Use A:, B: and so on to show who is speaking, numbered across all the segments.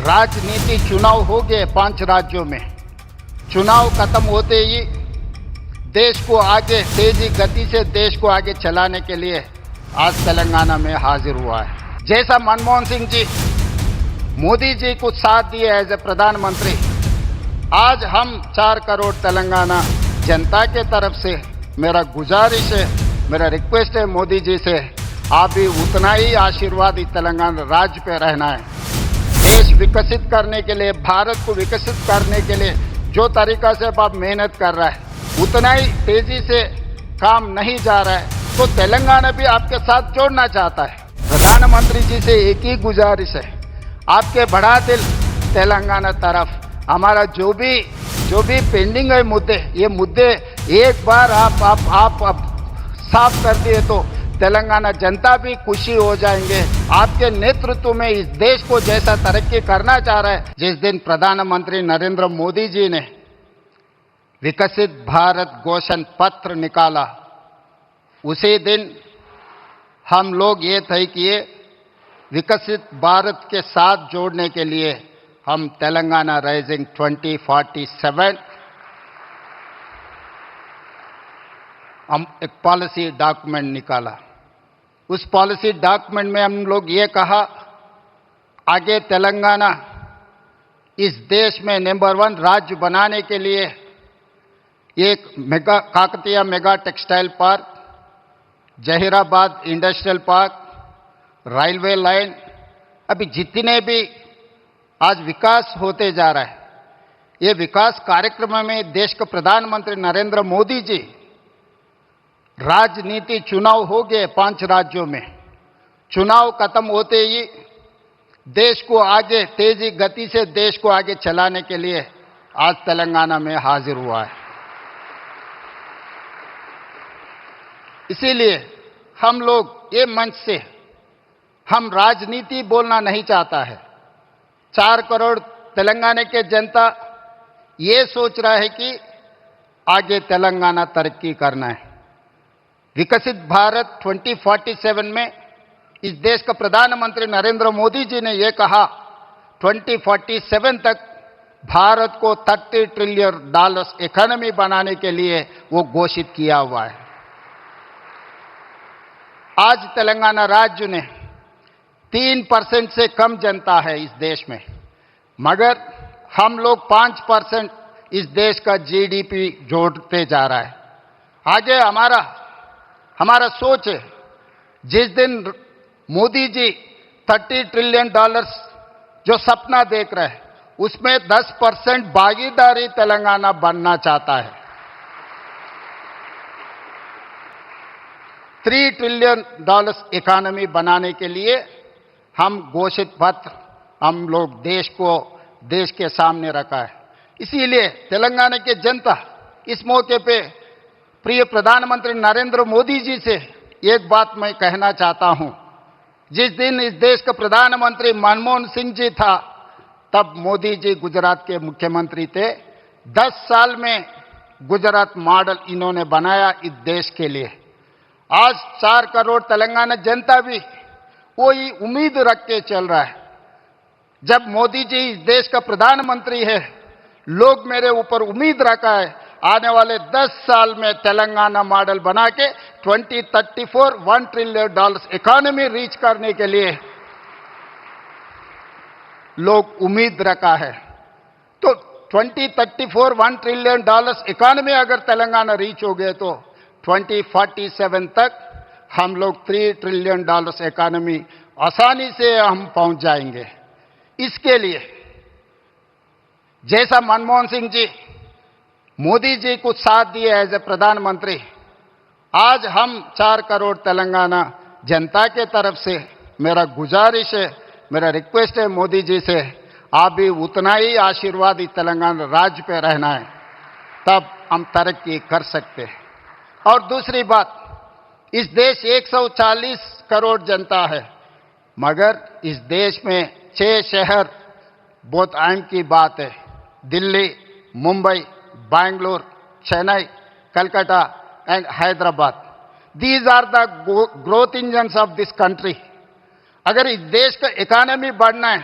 A: राजनीति चुनाव हो गए 5 राज्यों में। चुनाव खत्म होते ही देश को आगे तेजी गति से देश को आगे चलाने के लिए आज तेलंगाना में हाजिर हुआ है। जैसा मनमोहन सिंह जी मोदी जी को साथ दिए एज ए प्रधानमंत्री, आज हम 4 करोड़ तेलंगाना जनता के तरफ से मेरा गुजारिश है, मेरा रिक्वेस्ट है मोदी जी से, आप भी उतना ही आशीर्वाद इस तेलंगाना राज्य पे रहना है। देश विकसित करने के लिए, भारत को विकसित करने के लिए जो तरीका से आप मेहनत कर रहा है उतना ही तेजी से काम नहीं जा रहा है, तो तेलंगाना भी आपके साथ जोड़ना चाहता है। प्रधानमंत्री जी से एक ही गुजारिश है, आपके बढ़ा दिल तेलंगाना तरफ हमारा जो भी पेंडिंग है मुद्दे, ये मुद्दे एक बार आप साफ कर दिए तो तेलंगाना जनता भी खुशी हो जाएंगे। आपके नेतृत्व में इस देश को जैसा तरक्की करना चाह रहा है, जिस दिन प्रधानमंत्री नरेंद्र मोदी जी ने विकसित भारत घोषण पत्र निकाला, उसी दिन हम लोग ये तय किए, विकसित भारत के साथ जोड़ने के लिए हम तेलंगाना राइजिंग 2047 हम एक पॉलिसी डॉक्यूमेंट निकाला। उस पॉलिसी डॉक्यूमेंट में हम लोग ये कहा, आगे तेलंगाना इस देश में नंबर 1 राज्य बनाने के लिए एक Kakatiya mega textile park, Zaheerabad industrial park, railway line, अभी जितने भी आज विकास होते जा रहा है, ये विकास कार्यक्रम में देश के प्रधानमंत्री नरेंद्र मोदी जी राजनीति चुनाव हो गए 5 राज्यों में। चुनाव खत्म होते ही देश को आगे तेजी गति से देश को आगे चलाने के लिए आज तेलंगाना में हाजिर हुआ है। इसीलिए हम लोग ये मंच से हम राजनीति बोलना नहीं चाहता है। 4 करोड़ तेलंगाना के जनता ये सोच रहा है कि आगे तेलंगाना तरक्की करना है। विकसित भारत 2047 में इस देश का प्रधानमंत्री नरेंद्र मोदी जी ने यह कहा, 2047 तक भारत को $30 ट्रिलियन इकोनॉमी बनाने के लिए वो घोषित किया हुआ है। आज तेलंगाना राज्य ने 3% से कम जनता है इस देश में, मगर हम लोग 5% इस देश का जीडीपी जोड़ते जा रहा है। आगे हमारा सोच है, जिस दिन मोदी जी $30 ट्रिलियन जो सपना देख रहे हैं, उसमें 10% भागीदारी तेलंगाना बनना चाहता है। $3 ट्रिलियन इकोनॉमी बनाने के लिए हम घोषित पत्र हम लोग देश के सामने रखा है। इसीलिए तेलंगाना के जनता इस मौके पे प्रिय प्रधानमंत्री नरेंद्र मोदी जी से एक बात मैं कहना चाहता हूं। जिस दिन इस देश का प्रधानमंत्री मनमोहन सिंह जी था, तब मोदी जी गुजरात के मुख्यमंत्री थे। 10 साल में गुजरात मॉडल इन्होंने बनाया इस देश के लिए। आज 4 करोड़ तेलंगाना जनता भी वही उम्मीद रख के चल रहा है। जब मोदी जी इस देश का प्रधानमंत्री है, लोग मेरे ऊपर उम्मीद रखा है, आने वाले 10 साल में तेलंगाना मॉडल बना के 2034 $1 ट्रिलियन इकोनॉमी रीच करने के लिए लोग उम्मीद रखा है। तो 2034 $1 ट्रिलियन इकोनॉमी अगर तेलंगाना रीच हो गए तो 2047 तक हम लोग $3 ट्रिलियन इकोनॉमी आसानी से हम पहुंच जाएंगे। इसके लिए जैसा मनमोहन सिंह जी मोदी जी को साथ दिए एज ए प्रधानमंत्री, आज हम 4 करोड़ तेलंगाना जनता के तरफ से मेरा गुजारिश है, मेरा रिक्वेस्ट है मोदी जी से, आप भी उतना ही आशीर्वाद इस तेलंगाना राज्य पे रहना है, तब हम तरक्की कर सकते हैं। और दूसरी बात, इस देश 140 करोड़ जनता है, मगर इस देश में 6 शहर बहुत अहम की बात है, Delhi, Mumbai, Bangalore, Chennai, Calcutta and Hyderabad. These are the growth engines of this country. अगर इस देश का इकोनॉमी बढ़ना है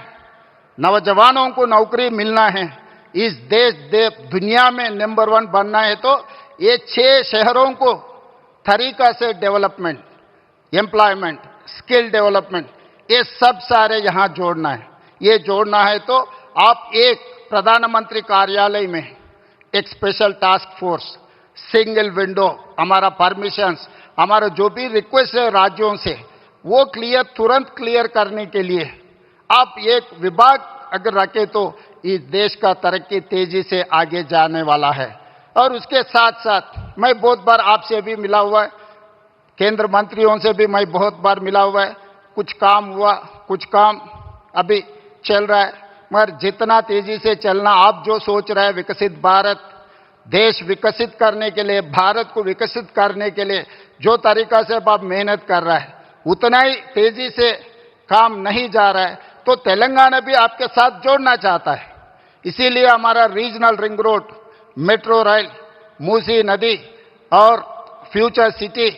A: नौजवानों को नौकरी मिलना है, इस दुनिया में नंबर 1 बनना है, तो ये 6 शहरों को तरीका से डेवलपमेंट, एम्प्लॉयमेंट, स्किल डेवलपमेंट, ये सब सारे यहाँ जोड़ना है। ये जोड़ना है तो आप एक प्रधानमंत्री कार्यालय में एक special task force, single window, हमारा परमिशंस, हमारा जो भी रिक्वेस्ट है राज्यों से, वो तुरंत क्लियर करने के लिए आप एक विभाग अगर रखें तो इस देश का तरक्की तेजी से आगे जाने वाला है। और उसके साथ साथ मैं बहुत बार आपसे भी मिला हुआ है, केंद्र मंत्रियों से भी मैं बहुत बार मिला हुआ है, कुछ काम हुआ, कुछ काम अभी चल रहा है, मगर जितना तेजी से चलना, आप जो सोच रहे हैं विकसित भारत, देश विकसित करने के लिए, भारत को विकसित करने के लिए जो तरीका से आप मेहनत कर रहा है, उतना ही तेजी से काम नहीं जा रहा है, तो तेलंगाना भी आपके साथ जोड़ना चाहता है। इसीलिए हमारा regional ring road, metro rail, Musi नदी और future city,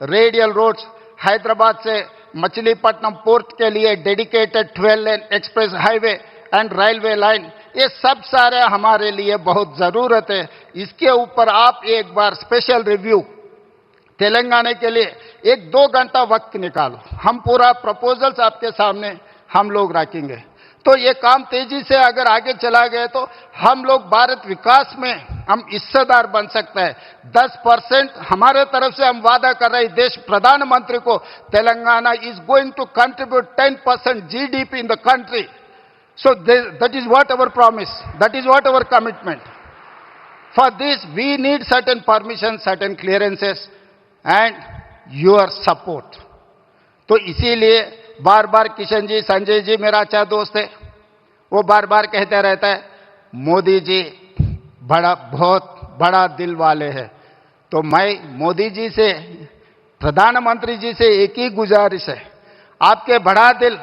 A: radial roads, Hyderabad से मछलीपट्टनम पोर्ट के लिए dedicated 12 lane express highway and railway line, ये सब सारे हमारे लिए बहुत ज़रूरत है। इसके ऊपर आप एक बार स्पेशल रिव्यू तेलंगाना के लिए 1-2 घंटा वक्त निकालो, हम पूरा प्रपोजल्स आपके सामने हम लोग रखेंगे। तो ये काम तेजी से अगर आगे चला गया तो हम लोग भारत विकास में हम हिस्सेदार बन सकते हैं। 10% हमारे तरफ से हम वादा कर रहे हैं देश प्रधानमंत्री को, Telangana is going to contribute 10% GDP in the country. So that is what our promise, that is what our commitment. For this we need certain permissions, certain clearances and your support. तो इसीलिए बार बार किशन जी, संजय जी मेरा अच्छा दोस्त है, वो बार बार कहते रहता है मोदी जी बहुत बड़ा दिल वाले हैं। तो मैं मोदी जी से, प्रधानमंत्री जी से एक ही गुजारिश है, आपके बड़ा दिल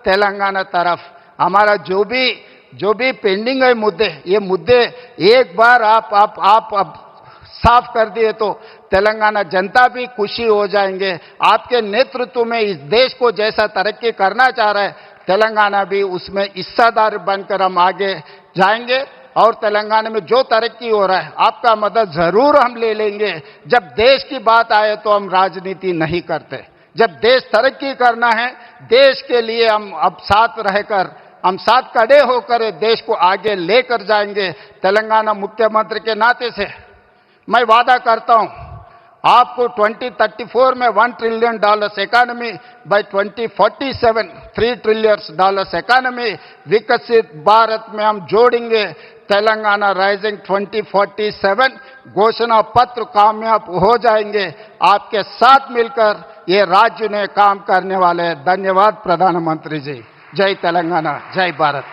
A: तेलंगाना तरफ, हमारा जो भी पेंडिंग है मुद्दे, ये मुद्दे एक बार आप साफ कर दिए तो तेलंगाना जनता भी खुशी हो जाएंगे। आपके नेतृत्व में इस देश को जैसा तरक्की करना चाह रहा है, तेलंगाना भी उसमें हिस्सेदार बनकर हम आगे जाएंगे। और तेलंगाना में जो तरक्की हो रहा है, आपका मदद जरूर हम ले लेंगे। जब देश की बात आए तो हम राजनीति नहीं करते, जब देश तरक्की करना है, देश के लिए हम अब साथ रहकर, हम साथ खड़े होकर देश को आगे लेकर जाएंगे। तेलंगाना मुख्यमंत्री के नाते से मैं वादा करता हूं, आपको 2034 में $1 trillion economy, by 2047 $3 trillion economy, विकसित भारत में हम जोड़ेंगे। तेलंगाना राइजिंग 2047 घोषणा पत्र कामयाब हो जाएंगे। आपके साथ मिलकर ये राज्य ने काम करने वाले हैं। धन्यवाद प्रधानमंत्री जी। जय तेलंगाना, जय भारत।